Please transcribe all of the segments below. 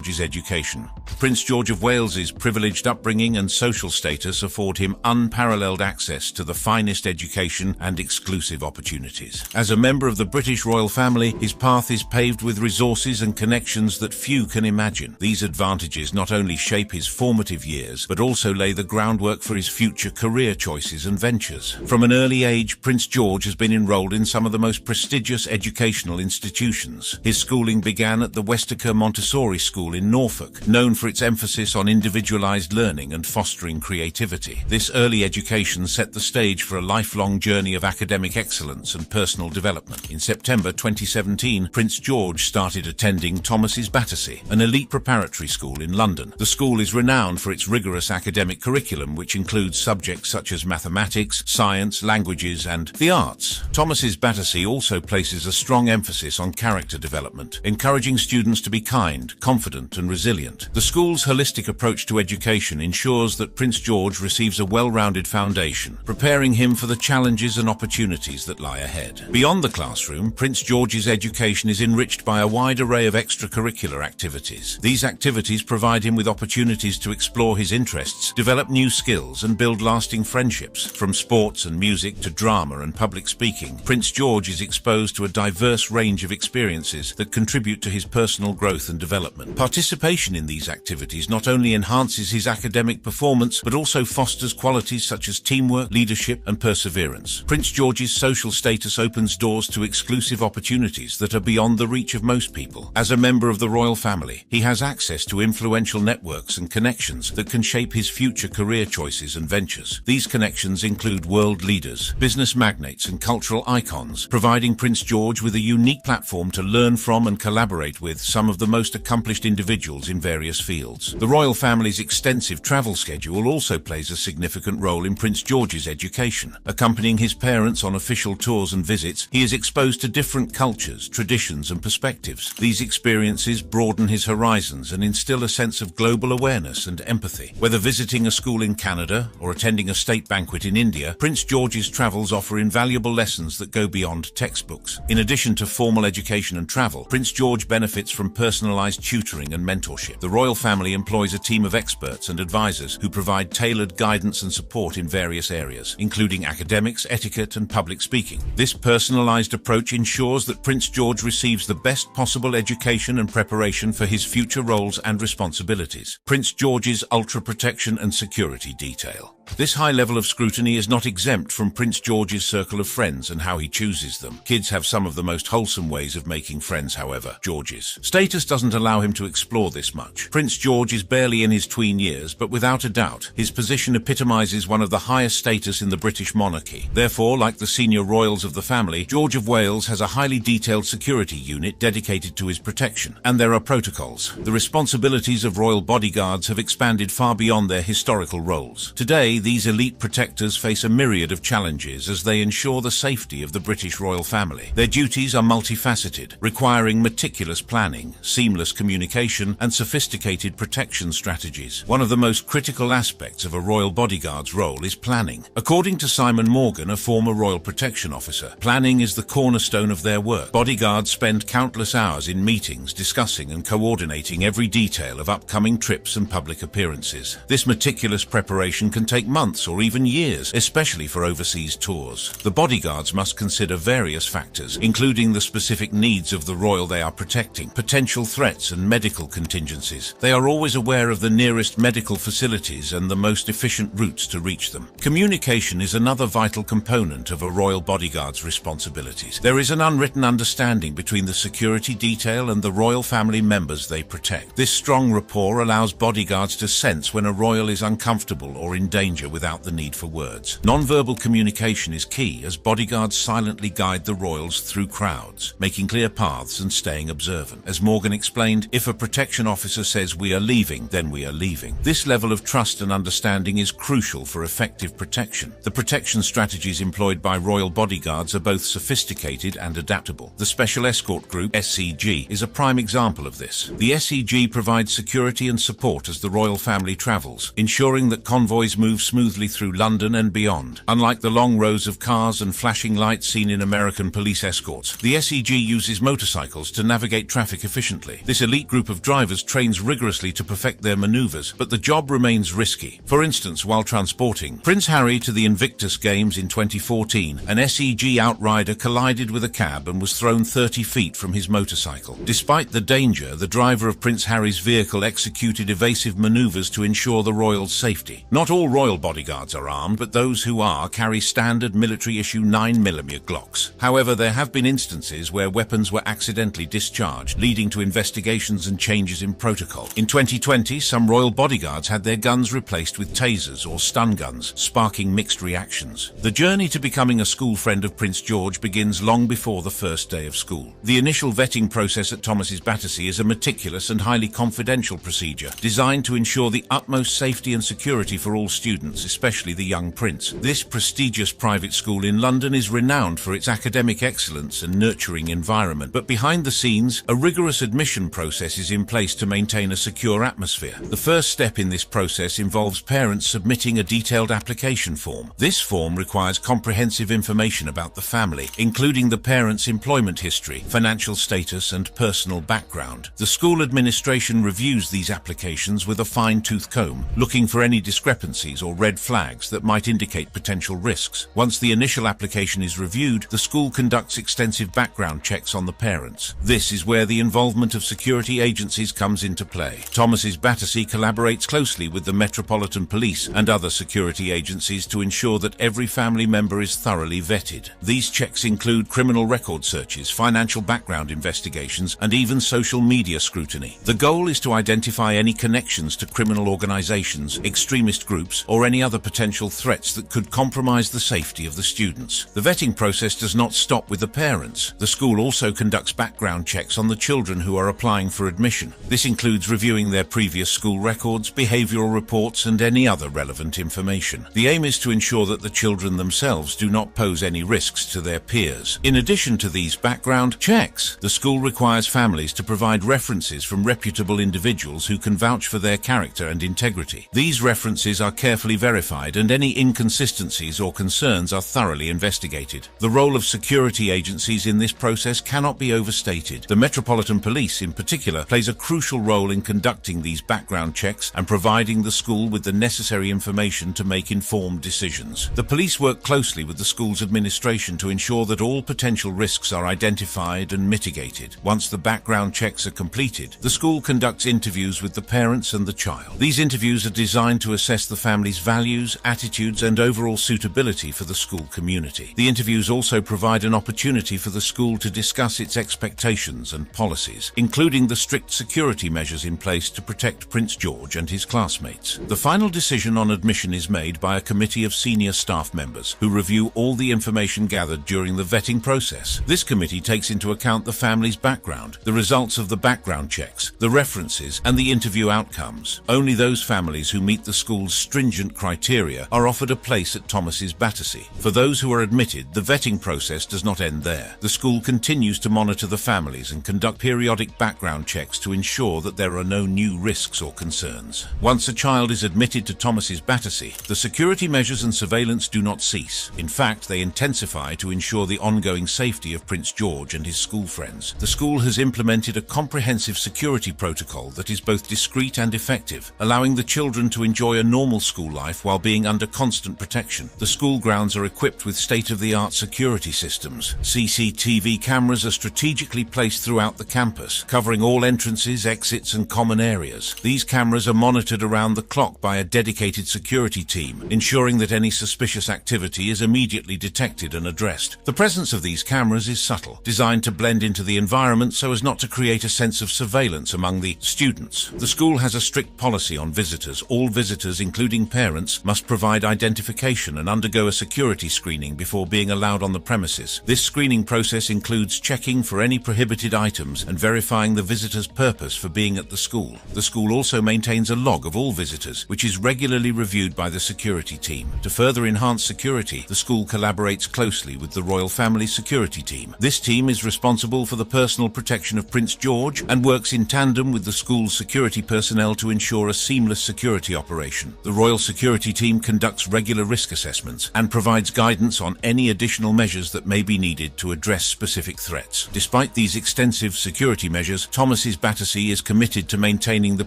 George's education. Prince George of Wales's privileged upbringing and social status afford him unparalleled access to the finest education and exclusive opportunities. As a member of the British royal family, his path is paved with resources and connections that few can imagine. These advantages not only shape his formative years, but also lay the groundwork for his future career choices and ventures. From an early age, Prince George has been enrolled in some of the most prestigious educational institutions. His schooling began at the Westaker Montessori School in Norfolk, known for its emphasis on individualized learning and fostering creativity. This early education set the stage for a lifelong journey of academic excellence and personal development. In September 2017, Prince George started attending Thomas's Battersea, an elite preparatory school in London. The school is renowned for its rigorous academic curriculum, which includes subjects such as mathematics, science, languages, and the arts. Thomas's Battersea also places a strong emphasis on character development, encouraging students to be kind, confident, and resilient. The school's holistic approach to education ensures that Prince George receives a well-rounded foundation, preparing him for the challenges and opportunities that lie ahead. Beyond the classroom, Prince George's education is enriched by a wide array of extracurricular activities. These activities provide him with opportunities to explore his interests, develop new skills, and build lasting friendships. From sports and music to drama and public speaking, Prince George is exposed to a diverse range of experiences that contribute to his personal growth and development. Participation in these activities not only enhances his academic performance, but also fosters qualities such as teamwork, leadership, and perseverance. Prince George's social status opens doors to exclusive opportunities that are beyond the reach of most people. As a member of the royal family, he has access to influential networks and connections that can shape his future career choices and ventures. These connections include world leaders, business magnates, and cultural icons, providing Prince George with a unique platform to learn from and collaborate with some of the most accomplished individuals in various fields. The royal family's extensive travel schedule also plays a significant role in Prince George's education. Accompanying his parents on official tours and visits, he is exposed to different cultures, traditions, and perspectives. These experiences broaden his horizons and instill a sense of global awareness and empathy. Whether visiting a school in Canada or attending a state banquet in India, Prince George's travels offer invaluable lessons that go beyond textbooks. In addition to formal education and travel, Prince George benefits from personalized tutoring and mentorship. The royal family employs a team of experts and advisors who provide tailored guidance and support in various areas, including academics, etiquette, and public speaking. This personalized approach ensures that Prince George receives the best possible education and preparation for his future roles and responsibilities. Prince George's ultra protection and security detail. This high level of scrutiny is not exempt from Prince George's circle of friends and how he chooses them. Kids have some of the most wholesome ways of making friends, however. George's status doesn't allow him to explore this much. Prince George is barely in his tween years, but without a doubt, his position epitomizes one of the highest status in the British monarchy. Therefore, like the senior royals of the family, George of Wales has a highly detailed security unit dedicated to his protection, and there are protocols. The responsibilities of royal bodyguards have expanded far beyond their historical roles. Today, these elite protectors face a myriad of challenges as they ensure the safety of the British royal family. Their duties are multifaceted, requiring meticulous planning, seamless communication, and sophisticated protection strategies. One of the most critical aspects of a royal bodyguard's role is planning. According to Simon Morgan, a former royal protection officer, planning is the cornerstone of their work. Bodyguards spend countless hours in meetings discussing and coordinating every detail of upcoming trips and public appearances. This meticulous preparation can take months or even years, especially for overseas tours. The bodyguards must consider various factors, including the specific needs of the royal they are protecting, potential threats, and medical contingencies. They are always aware of the nearest medical facilities and the most efficient routes to reach them. Communication is another vital component of a royal bodyguard's responsibilities. There is an unwritten understanding between the security detail and the royal family members they protect. This strong rapport allows bodyguards to sense when a royal is uncomfortable or in danger without the need for words. Non-verbal communication is key as bodyguards silently guide the royals through crowds, making clear paths and staying observant. As Morgan explained, if a protection officer says "We are leaving, then we are leaving." This level of trust and understanding is crucial for effective protection. The protection strategies employed by royal bodyguards are both sophisticated and adaptable. The Special Escort Group, SEG, is a prime example of this. The SEG provides security and support as the royal family travels, ensuring that convoys move smoothly through London and beyond. Unlike the long rows of cars and flashing lights seen in American police escorts, the SEG uses motorcycles to navigate traffic efficiently. This elite group of drivers trains rigorously to perfect their maneuvers, but the job remains risky. For instance, while transporting Prince Harry to the Invictus Games in 2014, an SEG outrider collided with a cab and was thrown 30 feet from his motorcycle. Despite the danger, the driver of Prince Harry's vehicle executed evasive maneuvers to ensure the royals' safety. Not all royal bodyguards are armed, but those who are carry standard military-issue 9mm Glocks. However, there have been instances where weapons were accidentally discharged, leading to investigations and changes in protocol. In 2020, some royal bodyguards had their guns replaced with tasers or stun guns, sparking mixed reactions. The journey to becoming a school friend of Prince George begins long before the first day of school. The initial vetting process at Thomas's Battersea is a meticulous and highly confidential procedure designed to ensure the utmost safety and security for all students, especially the young prince. This prestigious private school in London is renowned for its academic excellence and nurturing environment, but behind the scenes, a rigorous admission process is in place to maintain a secure atmosphere. The first step in this process involves parents submitting a detailed application form. This form requires comprehensive information about the family, including the parents' employment history, financial status, and personal background. The school administration reviews these applications with a fine-tooth comb, looking for any discrepancies or red flags that might indicate potential risks. Once the initial application is reviewed, the school conducts extensive background checks on the parents. This is where the involvement of security agencies comes into play. Thomas's Battersea collaborates closely with the Metropolitan Police and other security agencies to ensure that every family member is thoroughly vetted. These checks include criminal record searches, financial background investigations, and even social media scrutiny. The goal is to identify any connections to criminal organizations, extremist groups, or any other potential threats that could compromise the safety of the students. The vetting process does not stop with the parents. The school also conducts background checks on the children who are applying for admission. This includes reviewing their previous school records, behavioral reports, and any other relevant information. The aim is to ensure that the children themselves do not pose any risks to their peers. In addition to these background checks, the school requires families to provide references from reputable individuals who can vouch for their character and integrity. These references are carefully verified, and any inconsistencies or concerns are thoroughly investigated. The role of security agencies in this process cannot be overstated. The Metropolitan Police, in particular, plays a crucial role in conducting these background checks and providing the school with the necessary information to make informed decisions. The police work closely with the school's administration to ensure that all potential risks are identified and mitigated. Once the background checks are completed, the school conducts interviews with the parents and the child. These interviews are designed to assess the family's values, attitudes, and overall suitability for the school community. The interviews also provide an opportunity for the school to discuss its expectations and policies, including the strict security measures in place to protect Prince George and his classmates. The final decision on admission is made by a committee of senior staff members who review all the information gathered during the vetting process. This committee takes into account the family's background, the results of the background checks, the references, and the interview outcomes. Only those families who meet the school's stringent criteria are offered a place at Thomas's Battersea. For those who are admitted, the vetting process does not end there. The school continues to monitor the families and conduct periodic background checks to ensure that there are no new risks or concerns. Once a child is admitted to Thomas's Battersea, the security measures and surveillance do not cease. In fact, they intensify to ensure the ongoing safety of Prince George and his school friends. The school has implemented a comprehensive security protocol that is both discreet and effective, allowing the children to enjoy a normal school life while being under constant protection. The school grounds are equipped with state-of-the-art security systems. CCTV cameras are strategically placed throughout the campus, covering all entrances, exits, and common areas. These cameras are monitored around the clock by a dedicated security team, ensuring that any suspicious activity is immediately detected and addressed. The presence of these cameras is subtle, designed to blend into the environment so as not to create a sense of surveillance among the students. The school has a strict policy on visitors. All visitors, including parents, must provide identification and undergo a security screening before being allowed on the premises. This screening process includes checking for any prohibited items and verifying the visitor's purpose for being at the school. The school also maintains a log of all visitors, which is regularly reviewed by the security team. To further enhance security, the school collaborates closely with the royal family security team. This team is responsible for the personal protection of Prince George and works in tandem with the school's security personnel to ensure a seamless security operation. The royal security team conducts regular risk assessments and provides guidance on any additional measures that may be needed to address specific threats. Despite these extensive security measures, Thomas's Battersea is committed to maintaining the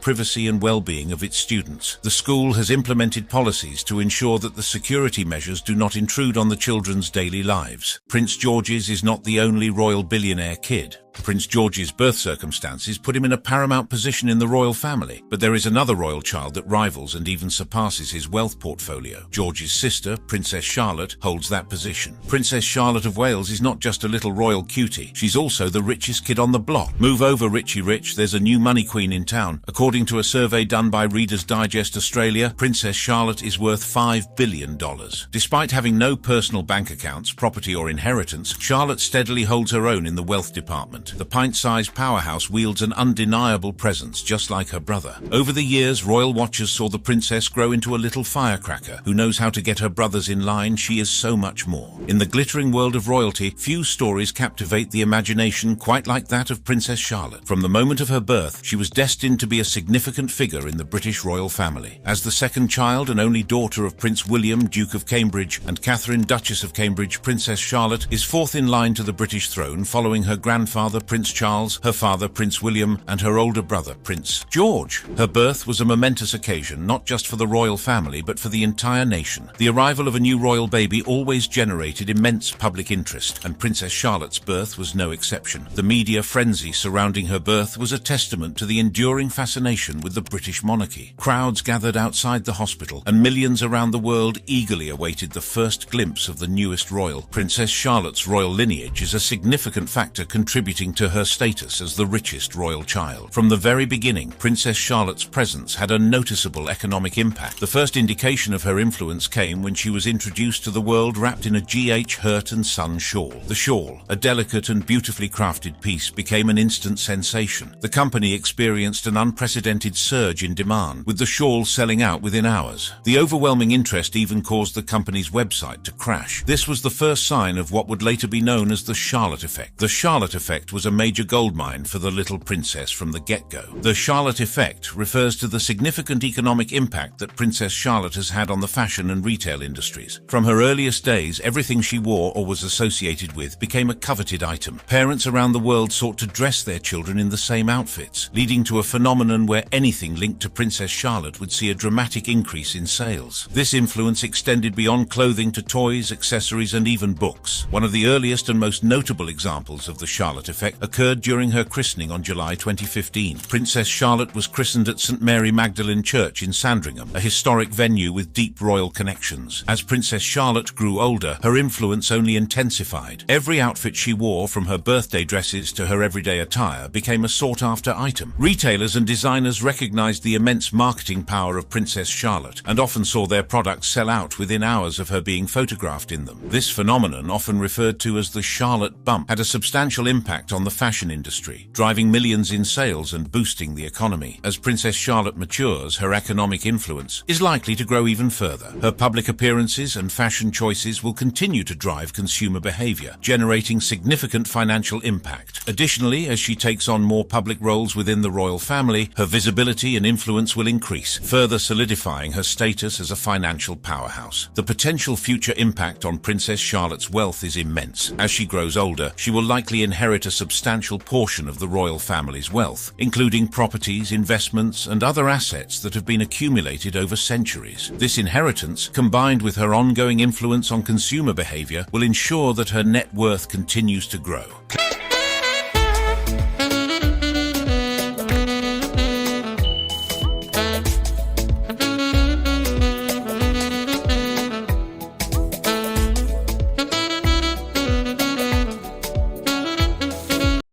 privacy and well-being of its students. The school has implemented policies to ensure that the security measures do not intrude on the children's daily lives. Prince George's is not the only royal billionaire kid. Prince George's birth circumstances put him in a paramount position in the royal family, but there is another royal child that rivals and even surpasses his wealth portfolio. George's sister, Princess Charlotte, holds that position. Princess Charlotte of Wales is not just a little royal cutie, she's also the richest kid on the block. Move over, Richie Rich, there's a new money queen in town. According to a survey done by Reader's Digest Australia, Princess Charlotte is worth $5 billion. Despite having no personal bank accounts, property or inheritance, Charlotte steadily holds her own in the wealth department. The pint-sized powerhouse wields an undeniable presence, just like her brother. Over the years, royal watchers saw the princess grow into a little firecracker who knows how to get her brothers in line. She is so much more. In the glittering world of royalty, few stories captivate the imagination quite like that of Princess Charlotte. From the moment of her birth, she was destined to be a significant figure in the British royal family. As the second child and only daughter of Prince William, Duke of Cambridge, and Catherine, Duchess of Cambridge, Princess Charlotte is fourth in line to the British throne, following her grandfather Prince Charles, her father Prince William, and her older brother Prince George. Her birth was a momentous occasion, not just for the royal family, but for the entire nation. The arrival of a new royal baby always generated immense public interest, and Princess Charlotte's birth was no exception. The media frenzy surrounding her birth was a testament to the enduring fascination with the British monarchy. Crowds gathered outside the hospital, and millions around the world eagerly awaited the first glimpse of the newest royal. Princess Charlotte's royal lineage is a significant factor contributing to her status as the richest royal child. From the very beginning, Princess Charlotte's presence had a noticeable economic impact. The first indication of her influence came when she was introduced to the world wrapped in a G.H. Hurt & Son shawl. The shawl, a delicate and beautifully crafted piece, became an instant sensation. The company experienced an unprecedented surge in demand, with the shawl selling out within hours. The overwhelming interest even caused the company's website to crash. This was the first sign of what would later be known as the Charlotte effect. The Charlotte effect was a major goldmine for the little princess from the get-go. The Charlotte effect refers to the significant economic impact that Princess Charlotte has had on the fashion and retail industries. From her earliest days, everything she wore or was associated with became a coveted item. Parents around the world sought to dress their children in the same outfits, leading to a phenomenon where anything linked to Princess Charlotte would see a dramatic increase in sales. This influence extended beyond clothing to toys, accessories, and even books. One of the earliest and most notable examples of the Charlotte effect occurred during her christening on July 2015. Princess Charlotte was christened at St Mary Magdalene Church in Sandringham, a historic venue with deep royal connections. As Princess Charlotte grew older, her influence only intensified. Every outfit she wore, from her birthday dresses to her everyday attire, became a sought-after item. Retailers and designers recognized the immense marketing power of Princess Charlotte and often saw their products sell out within hours of her being photographed in them. This phenomenon, often referred to as the Charlotte bump, had a substantial impact on the fashion industry, driving millions in sales and boosting the economy. As Princess Charlotte matures, her economic influence is likely to grow even further. Her public appearances and fashion choices will continue to drive consumer behavior, generating significant financial impact. Additionally, as she takes on more public roles within the royal family, her visibility and influence will increase, further solidifying her status as a financial powerhouse. The potential future impact on Princess Charlotte's wealth is immense. As she grows older, she will likely inherit a substantial portion of the royal family's wealth, including properties, investments, and other assets that have been accumulated over centuries. This inheritance, combined with her ongoing influence on consumer behavior, will ensure that her net worth continues to grow.